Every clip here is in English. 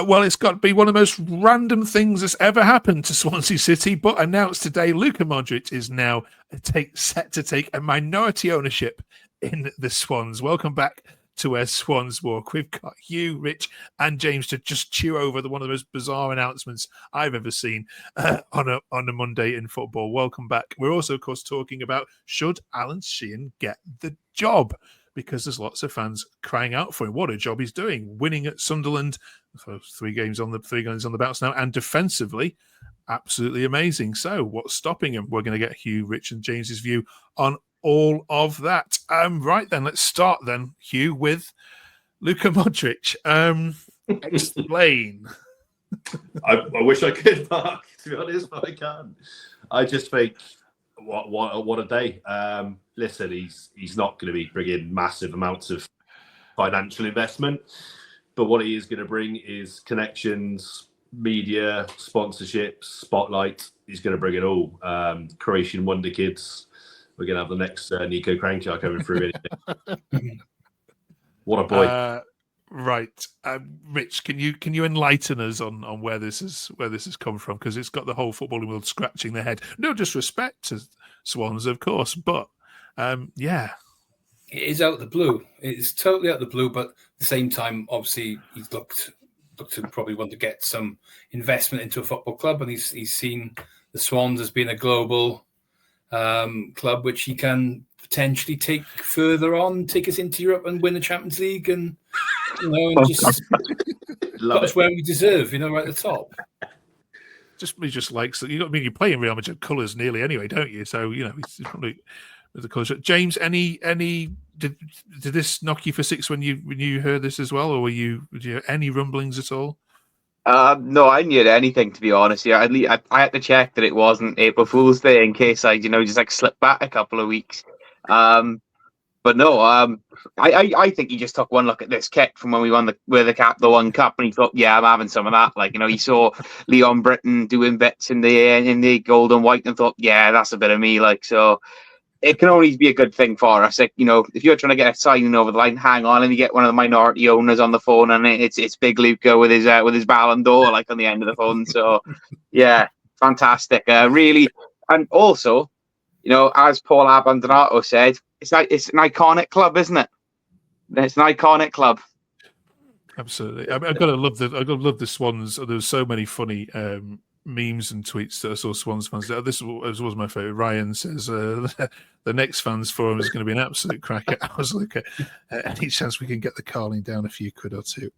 Well, it's got to be one of the most random things that's ever happened to Swansea City, but announced today, Luka Modric is now set to take a minority ownership in the Swans. Welcome back to Where Swans Walk. We've got Hugh, Rich, and James to just chew over one of the most bizarre announcements I've ever seen on a Monday in football. Welcome back. We're also, of course, talking about should Alan Sheehan get the job, because there's lots of fans crying out for him. What a job he's doing, winning at Sunderland, so 3 games on the bounce now, and defensively, absolutely amazing. So, what's stopping him? We're going to get Hugh, Rich, and James's view on all of that. Right then, let's start then, Hugh, with Luka Modric. Explain. I wish I could, Mark, to be honest, but I can't. I just think, what a day. Listen, he's not going to be bringing massive amounts of financial investment, but what he is going to bring is connections, media, sponsorships, spotlight. He's going to bring it all. Croatian wonder kids. We're going to have the next Nico Kranjčar coming through. What a boy! Right, Rich, can you enlighten us on where this has come from? Because it's got the whole footballing world scratching their head. No disrespect to Swans, of course, but yeah, it is out of the blue. It's totally out of the blue, but at the same time, obviously, he's looked to probably want to get some investment into a football club, and he's seen the Swans as being a global club which he can potentially take further on, take us into Europe and win the Champions League, and and just put us where we deserve, right at the top. He just likes that. You play in Real Madrid colours nearly anyway, don't you? So he's probably with the colours. James, did this knock you for six when you heard this as well, or were you any rumblings at all? No, I didn't hear anything, to be honest. Yeah, I had to check that it wasn't April Fool's Day in case I, just slipped back a couple of weeks. But no, I think he just took one look at this kit from when we won the one cup, and he thought, yeah, I'm having some of that. He saw Leon Britton doing bits in the gold and white, and thought, yeah, that's a bit of me. So it can only be a good thing for us. If you're trying to get a signing over the line, hang on, and you get one of the minority owners on the phone, and it's Big Luka with his Ballon d'Or on the end of the phone. So yeah, fantastic, really. And also, as Paul Abbandonato said, it's an iconic club, isn't it? It's an iconic club. Absolutely. I've got to love the Swans. There's so many funny memes and tweets that I saw Swans fans. This was my favourite. Ryan says the next fans forum is going to be an absolute cracker. I was like, any chance we can get the Carling down a few quid or two?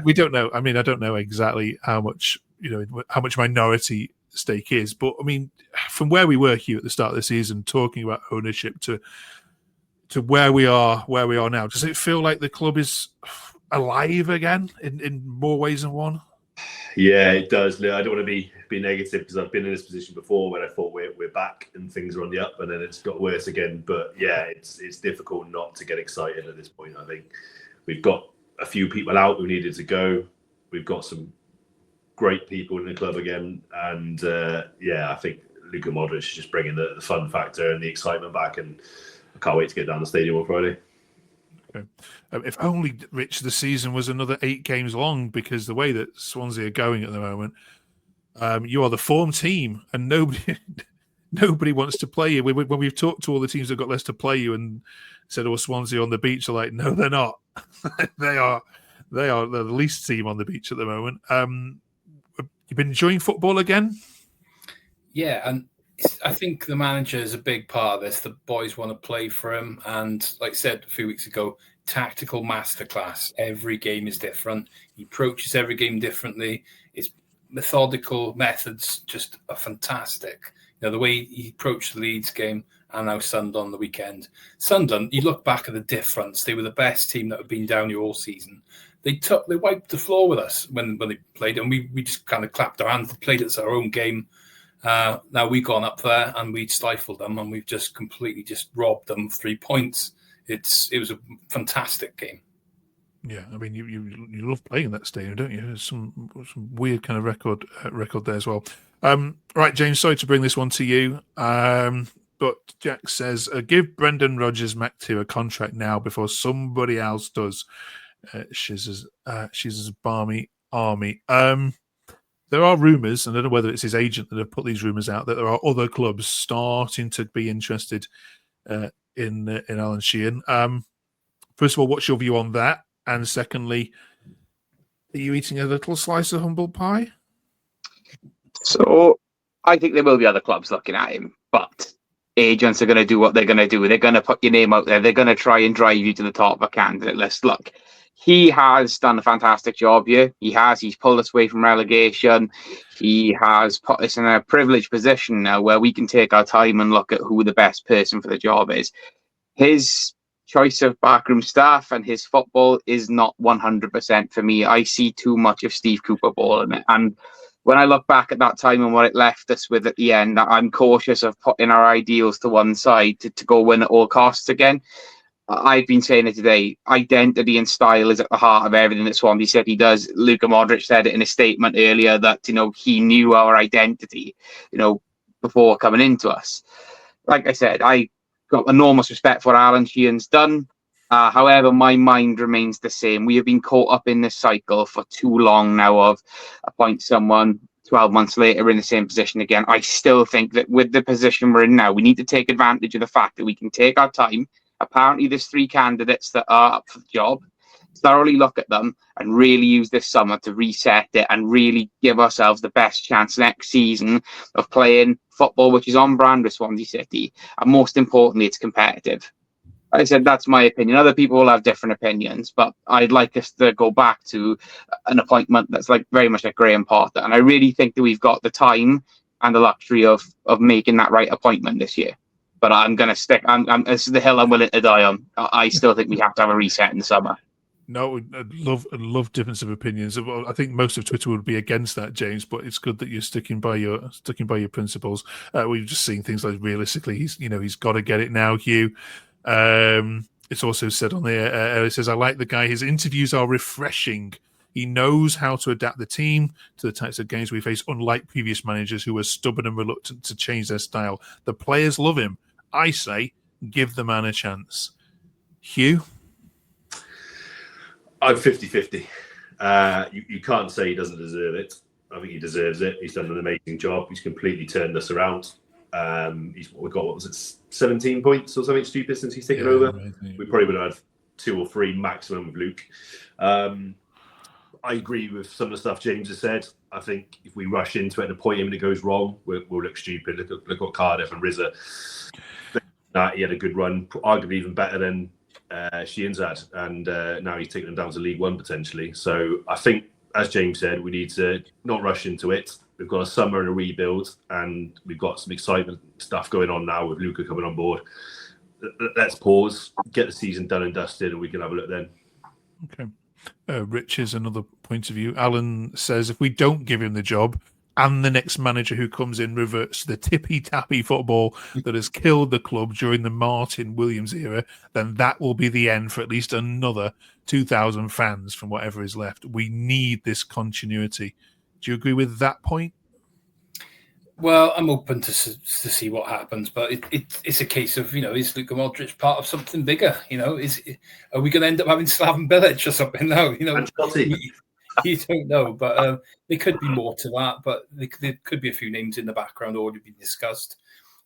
We don't know. I don't know exactly how much minority stake is, but from where we were, Hugh, at the start of the season, talking about ownership to where we are now, does it feel like the club is alive again in more ways than one? Yeah, it does. I don't want to be negative, because I've been in this position before when I thought we're back and things are on the up, and then it's got worse again. But yeah, it's difficult not to get excited at this point. I think we've got a few people out who needed to go. We've got some great people in the club again, and I think Luka Modric is just bringing the fun factor and the excitement back, and I can't wait to get down the stadium on Friday. Okay. If only, Rich, the season was another 8 games long, because the way that Swansea are going at the moment, you are the form team, and nobody wants to play you. When we've talked to all the teams that got less to play you and said, "Oh, Swansea on the beach," are like, no, they're not. They are the least team on the beach at the moment. You've been enjoying football again? Yeah, and I think the manager is a big part of this. The boys want to play for him, and like I said a few weeks ago, tactical masterclass. Every game is different. He approaches every game differently. His methodical methods just are fantastic. The way he approached the Leeds game, and now Sunderland on the weekend. Sunderland, you look back at the difference. They were the best team that had been down here all season. They wiped the floor with us when they played, and we just kind of clapped our hands, played it as our own game. Now we've gone up there and we stifled them, and we've just completely robbed them 3 points. It was a fantastic game. Yeah, you love playing in that stadium, don't you? There's some weird kind of record there as well. Right, James, sorry to bring this one to you. But Jack says, give Brendan Rodgers Mac 2 a contract now before somebody else does. She's as balmy army. There are rumours, and I don't know whether it's his agent that have put these rumours out, that there are other clubs starting to be interested in Alan Sheehan. First of all, what's your view on that? And secondly, are you eating a little slice of humble pie? So I think there will be other clubs looking at him, but agents are going to do what they're going to do. They're going to put your name out there. They're going to try and drive you to the top of a candidate list. Look, he has done a fantastic job here. He's pulled us away from relegation. He has put us in a privileged position now where we can take our time and look at who the best person for the job is. His choice of backroom staff and his football is not 100% for me. I see too much of Steve Cooper ball in it. And when I look back at that time and what it left us with at the end, I'm cautious of putting our ideals to one side to go win at all costs again. I've been saying it today. Identity and style is at the heart of everything that Swansea City does. Luka Modric said it in a statement earlier that, he knew our identity, before coming into us. Like I said, I got enormous respect for what Alan Sheehan's done. However, my mind remains the same. We have been caught up in this cycle for too long now of appoint someone 12 months later in the same position again. I still think that with the position we're in now, we need to take advantage of the fact that we can take our time. Apparently, there's 3 candidates that are up for the job. Thoroughly look at them and really use this summer to reset it and really give ourselves the best chance next season of playing football, which is on brand with Swansea City. And most importantly, it's competitive. Like I said, that's my opinion. Other people will have different opinions, but I'd like us to go back to an appointment that's very much like Graham Potter. And I really think that we've got the time and the luxury of making that right appointment this year. But I'm going to stick. This is the hill I'm willing to die on. I still think we have to have a reset in the summer. No, I'd love difference of opinions. I think most of Twitter would be against that, James. But it's good that you're sticking by your principles. We've just seen things like realistically, he's got to get it now, Hugh. It's also said on there. It says, "I like the guy. His interviews are refreshing. He knows how to adapt the team to the types of games we face, unlike previous managers who were stubborn and reluctant to change their style. The players love him. I say, give the man a chance." Hugh? I'm 50-50. You can't say he doesn't deserve it. I think he deserves it. He's done an amazing job. He's completely turned us around. We've got, 17 points or something stupid since he's taken over? We probably would have had 2 or 3 maximum with Luke. I agree with some of the stuff James has said. I think if we rush into it and appoint him and it goes wrong, we'll look stupid. Look at Cardiff and Rizza. He had a good run, arguably even better than Sheehan's had, and now he's taking them down to League One potentially. So I think, as James said, we need to not rush into it. We've got a summer and a rebuild, and we've got some excitement stuff going on now with Luka coming on board. Let's pause, get the season done and dusted, and we can have a look then. Okay. Rich is another point of view. Alan says, if we don't give him the job and the next manager who comes in reverts to the tippy-tappy football that has killed the club during the Martin Williams era, then that will be the end for at least another 2,000 fans from whatever is left. We need this continuity. Do you agree with that point? Well, I'm open to see what happens, but it's a case of, is Luka Modric part of something bigger? Are we going to end up having Slaven Bilic or something? No, you don't know, but there could be more to that. But there could be a few names in the background already been discussed.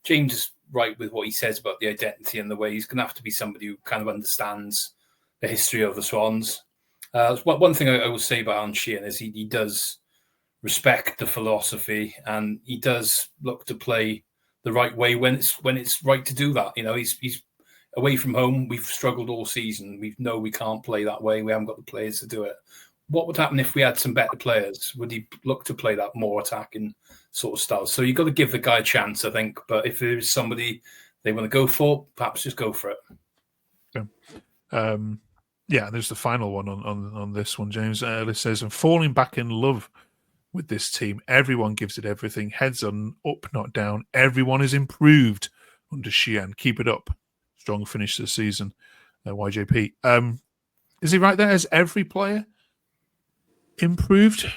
James is right with what he says about the identity and the way he's going to have to be somebody who kind of understands the history of the Swans. One thing I will say about Alan Sheehan is he does respect the philosophy, and he does look to play the right way when it's right to do that. He's away from home. We've struggled all season. We know we can't play that way. We haven't got the players to do it. What would happen if we had some better players? Would he look to play that more attacking sort of style? So you've got to give the guy a chance, I think. But if there's somebody they want to go for, perhaps just go for it. Okay. There's the final one on this one, James. It says, I'm falling back in love with this team. Everyone gives it everything. Heads on up, not down. Everyone is improved under Sheehan. Keep it up. Strong finish to the season. YJP. Is he right there? Has every player improved?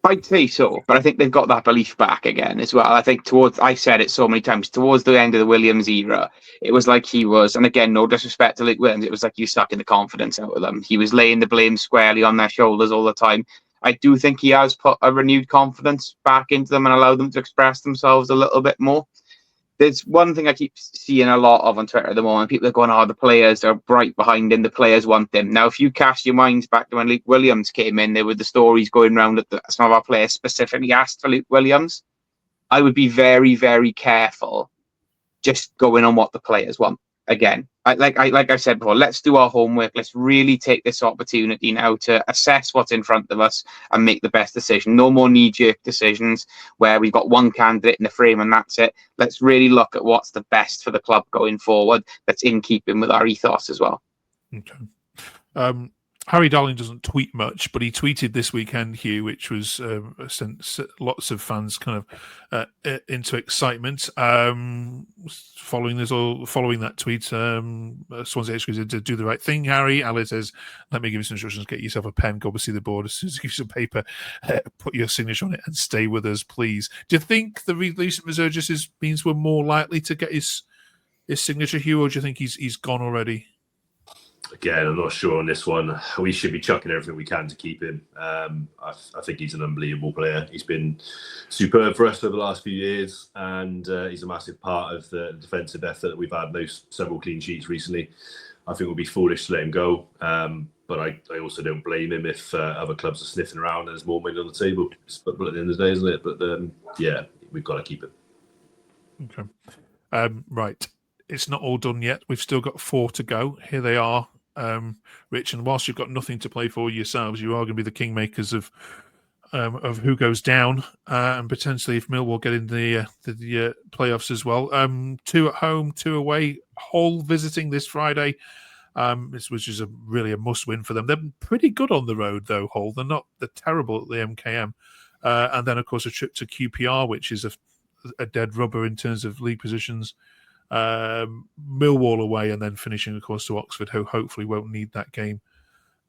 I'd say so, but I think they've got that belief back again as well. I think I've said it so many times, towards the end of the Williams era, it was like he was, and again, no disrespect to Luke Williams, it was like you sucking the confidence out of them. He was laying the blame squarely on their shoulders all the time. I do think he has put a renewed confidence back into them and allowed them to express themselves a little bit more. There's one thing I keep seeing a lot of on Twitter at the moment. People are going, the players are right behind him. The players want him. Now, if you cast your minds back to when Luke Williams came in, there were the stories going around that some of our players specifically asked for Luke Williams. I would be very, very careful just going on what the players want. Again, like I said before, let's do our homework. Let's really take this opportunity now to assess what's in front of us and make the best decision. No more knee-jerk decisions where we've got one candidate in the frame and that's it. Let's really look at what's the best for the club going forward that's in keeping with our ethos as well. Okay. Harry Darling doesn't tweet much, but he tweeted this weekend, Hugh, which was sent lots of fans kind of into excitement. Following that tweet, Swansea said to do the right thing, Harry. Ali says, let me give you some instructions. Get yourself a pen, go see the board. As soon as you give you some paper, put your signature on it and stay with us, please. Do you think the recent resurgences means we're more likely to get his signature, Hugh, or do you think he's gone already? Again, I'm not sure on this one. We should be chucking everything we can to keep him. I think he's an unbelievable player. He's been superb for us over the last few years, and he's a massive part of the defensive effort that we've had. Several clean sheets recently. I think it would be foolish to let him go, but I also don't blame him if other clubs are sniffing around and there's more money on the table. It's football at the end of the day, isn't it? But yeah, we've got to keep him. Okay. Right. It's not all done yet. We've still got 4 to go. Here they are. Rich, and whilst you've got nothing to play for yourselves, you are going to be the kingmakers of who goes down, and potentially if Millwall get in the playoffs as well. 2 at home, 2 away. Hull visiting this Friday, which is really a must-win for them. They're pretty good on the road, though, Hull. They're terrible at the MKM. And then, of course, a trip to QPR, which is a dead rubber in terms of league positions. Millwall away, and then finishing, of course, to Oxford, who hopefully won't need that game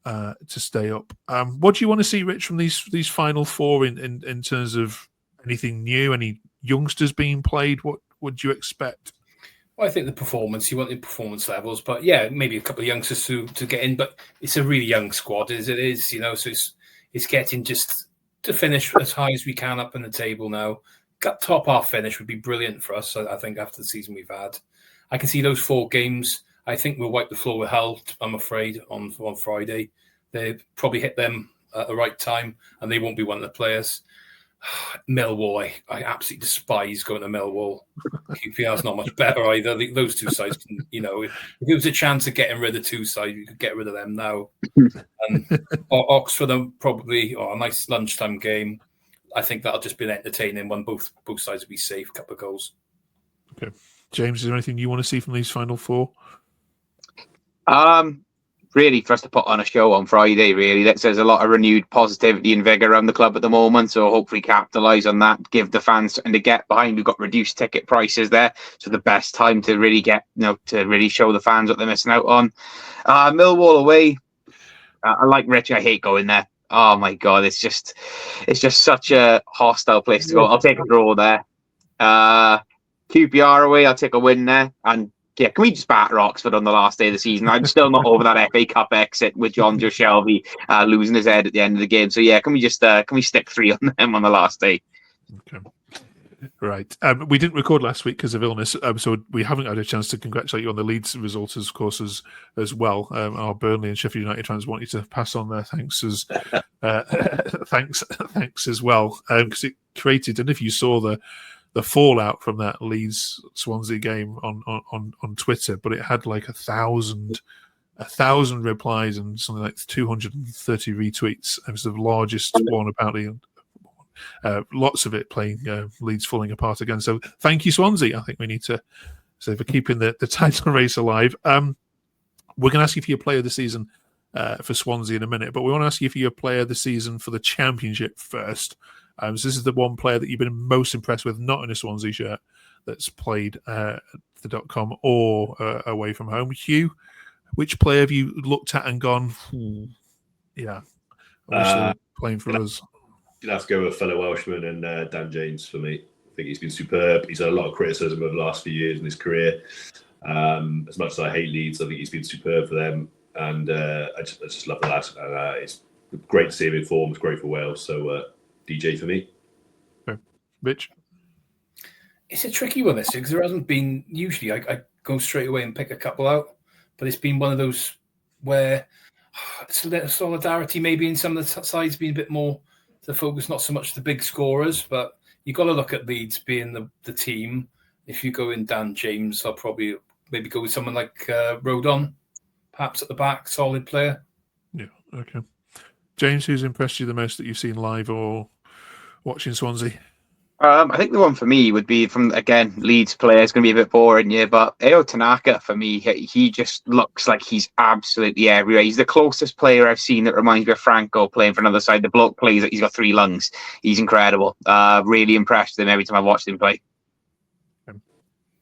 to stay up. What do you want to see, Rich, from these final 4 in terms of anything new, any youngsters being played? What would you expect? Well, I think the performance, you want the performance levels, but yeah, maybe a couple of youngsters to get in, but it's a really young squad as it is, so it's getting just to finish as high as we can up in the table now. Got top half finish would be brilliant for us, I think, after the season we've had. I can see those 4 games. I think we'll wipe the floor with Hull, I'm afraid, on Friday. They probably hit them at the right time, and they won't be one of the players. Millwall, I absolutely despise going to Millwall. QPR's not much better either. Those 2 sides can, if there was a chance of getting rid of 2 sides, you could get rid of them now. And Oxford are probably a nice lunchtime game. I think that'll just be an entertaining one. Both sides will be safe. Couple of goals. Okay, James, is there anything you want to see from these final 4? Really, for us to put on a show on Friday. Really, there's a lot of renewed positivity and vigour around the club at the moment. So hopefully, capitalise on that. Give the fans something to get behind. We've got reduced ticket prices there, so the best time to really get to really show the fans what they're missing out on. Millwall away. I like Rich. I hate going there. Oh my God, it's just such a hostile place to go. I'll take a draw there. QPR away, I'll take a win there. And yeah, can we just batter Oxford on the last day of the season? I'm still not over that FA Cup exit with John Joe Shelby losing his head at the end of the game. So yeah, can we stick 3 on them on the last day? Okay. Right. We didn't record last week because of illness, so we haven't had a chance to congratulate you on the Leeds results, of course, as well. Our Burnley and Sheffield United fans want you to pass on their thanks thanks as well, because it created. I don't know if you saw the fallout from that Leeds Swansea game on Twitter, but it had like 1,000 replies and something like 230 retweets. It was the largest one apparently. Lots of it playing Leeds falling apart again. So thank you, Swansea. I think we need to say for keeping the title race alive. We're going to ask you for your player of the season for Swansea in a minute, but we want to ask you for your player of the season for the Championship first. So this is the one player that you've been most impressed with, not in a Swansea shirt, that's played the .com or away from home. Hugh, which player have you looked at and gone, yeah, I wish they were playing for us? You'd have to go with fellow Welshman and Dan James for me. I think he's been superb. He's had a lot of criticism over the last few years in his career. As much as I hate Leeds, I think he's been superb for them. And I just love the lad. And it's great to see him in form. It's great for Wales. So DJ for me. Okay. Rich? It's a tricky one this year because there hasn't been. Usually I go straight away and pick a couple out. But it's been one of those where it's a little solidarity maybe in some of the sides being a bit more the focus, not so much the big scorers, but you've got to look at Leeds being the team. If you go in Dan James, I'll probably maybe go with someone like Rodon, perhaps at the back, solid player. Yeah, okay. James, who's impressed you the most that you've seen live or watching Swansea? I think the one for me would be from, again, Leeds player. It's going to be a bit boring, yeah, but Ao Tanaka, for me, he just looks like he's absolutely everywhere. He's the closest player I've seen that reminds me of Franco playing for another side. The bloke plays like he's got 3 lungs. He's incredible. Really impressed with him every time I watched him play.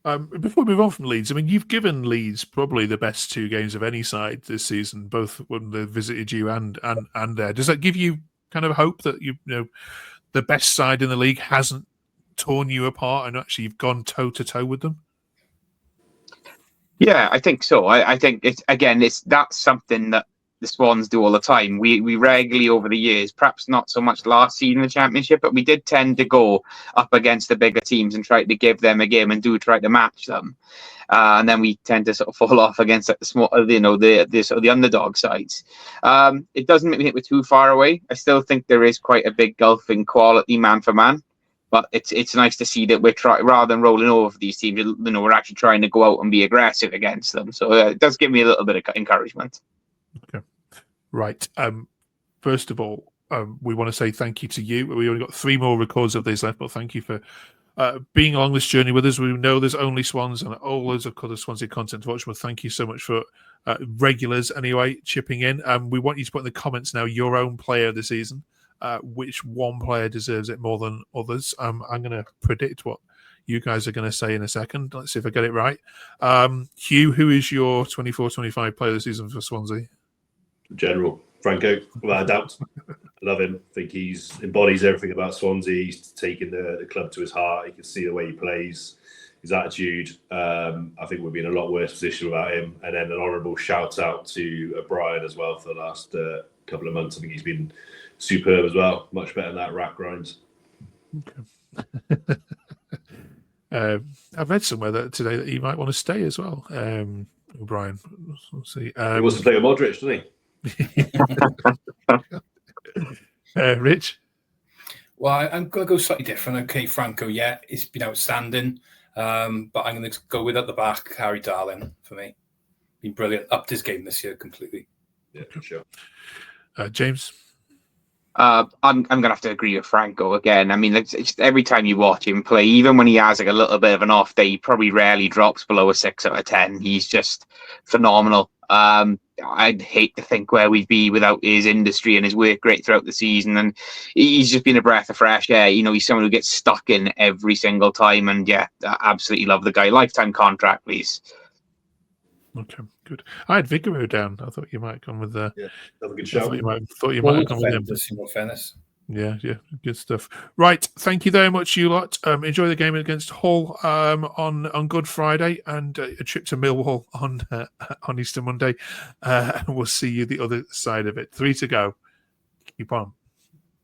Before we move on from Leeds, I mean, you've given Leeds probably the best 2 games of any side this season, both when they visited you and there. Does that give you kind of hope that you know the best side in the league hasn't torn you apart and actually you've gone toe to toe with them? Yeah, I think so. I think that's something that the Swans do all the time. We regularly over the years, perhaps not so much last season in the Championship, but we did tend to go up against the bigger teams and try to give them a game and try to match them. And then we tend to sort of fall off against the small, the underdog sides. It doesn't make me think we're too far away. I still think there is quite a big gulf in quality man for man. But it's nice to see that we're rather than rolling over these teams, we're actually trying to go out and be aggressive against them. So it does give me a little bit of encouragement. Okay, right. First of all, we want to say thank you to you. We only got 3 more records of these left, but thank you for being along this journey with us. We know there's only Swans and all loads of other Swansea content to watch, but thank you so much for regulars anyway chipping in. We want you to put in the comments now your own player of the season. Which one player deserves it more than others? I'm going to predict what you guys are going to say in a second. Let's see if I get it right. Hugh, who is your 24-25 player of the season for Swansea? General Franco, without a doubt. Love him. I think he embodies everything about Swansea. He's taken the club to his heart. You can see the way he plays, his attitude. I think we'd be in a lot worse position without him. And then an honourable shout out to Brian as well for the last couple of months. I think he's been superb as well. Much better than that rack grinds. Okay. I've read somewhere today that he might want to stay as well. O'Brien. We'll see. He wants to play with Modric, doesn't he? Rich? Well, I'm going to go slightly different. Okay, Franco, yeah, he's been outstanding. But I'm going to go with at the back, Harry Darling, for me. Been brilliant. Upped his game this year completely. Yeah, for sure. James? I'm going to have to agree with Franco again. I mean, it's just every time you watch him play, even when he has like a little bit of an off day, he probably rarely drops below a 6 out of 10. He's just phenomenal. I'd hate to think where we'd be without his industry and his work rate throughout the season. And he's just been a breath of fresh air. You know, he's someone who gets stuck in every single time. And yeah, I absolutely love the guy. Lifetime contract, please. Okay, good. I had Vigoro down. I thought you might come with the. Yeah, have a good show. Thought you might have come with him. Fairness. Yeah, good stuff. Right, thank you very much, you lot. Enjoy the game against Hull on Good Friday and a trip to Millwall on Easter Monday. We'll see you the other side of it. 3 to go. Keep on.